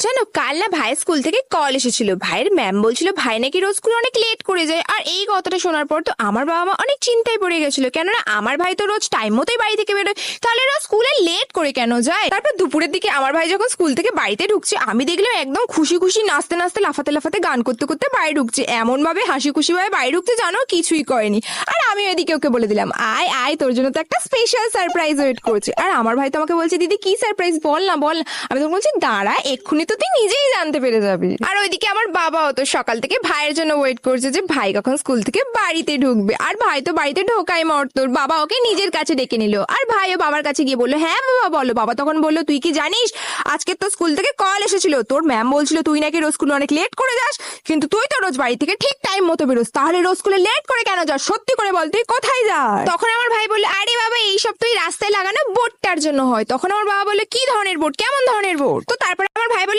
জানো, কাল না ভাইয়ের স্কুল থেকে কল এসেছিল। ভাইয়ের ম্যাম বলছিল ভাই নাকি রোজ স্কুলে অনেক লেট করে যায়। আর এই কথাটা শোনার পর তো আমার বাবা মা অনেক চিন্তায় পড়ে গেছিল, কেননা আমার ভাই তো রোজ টাইম মতোই বাড়ি থেকে বেরোয়, তাহলে রোজ স্কুলে লেট করে কেন যায়। তারপর দুপুরের দিকে আমার ভাই যখন স্কুল থেকে বাড়িতে ঢুকছে, আমি দেখলাম একদম খুশি খুশি নাচতে নাচতে লাফাতে লাফাতে গান করতে করতে বাড়ি ঢুকছে। এমন ভাবে হাসি খুশি ভাবে বাড়ি ঢুকছে জানো, কিছুই করেনি। আর আমি ওইদিকে ওকে বলে দিলাম, আয় আয়, তোর জন্য তো একটা স্পেশাল সারপ্রাইজ ওয়েট করছে। আর আমার ভাই তো আমাকে বলছে, দিদি কি সারপ্রাইজ, বল না বল। আমি তো বলছি, দাঁড়া, এক্ষুনি তো তুই নিজেই জানতে পেরে যাবি। আর ওইদিকে আমার বাবাও তো সকাল থেকে ভাইয়ের জন্য ওয়েট করছে যে ভাই কখন স্কুল থেকে বাড়িতে ঢুকবে। আর ভাই তো বাড়িতে ঢোকাই মর্তর, বাবা ওকে নিজের কাছে ডেকে নিল। আর ভাইও বাবার কাছে গিয়ে বললো, হ্যাঁ বাবা বলো। বাবা তখন বললো, তুই কি জানিস আজকে তো স্কুল থেকে কল এসেছিল, তোর ম্যাম বলছিল তুই নাকি রোজ স্কুলে অনেক লেট করে যাস, কিন্তু তুই তো রোজ বাড়ি থেকে ঠিক টাইম মতো বেরোস, তাহলে রোজ স্কুলে লেট করে কেন যাস, সত্যি করে বল তুই কোথায় যাস। তখন আমার ভাই বললো, আরে বাবা এইসব তুই রাস্তায় লাগানো বোর্ডটার জন্য হয়। তখন আমার বাবা বললো, কি ধরনের বোর্ড, কেমন ধরনের বোর্ড। তো তারপরে আমার ভাই বললো,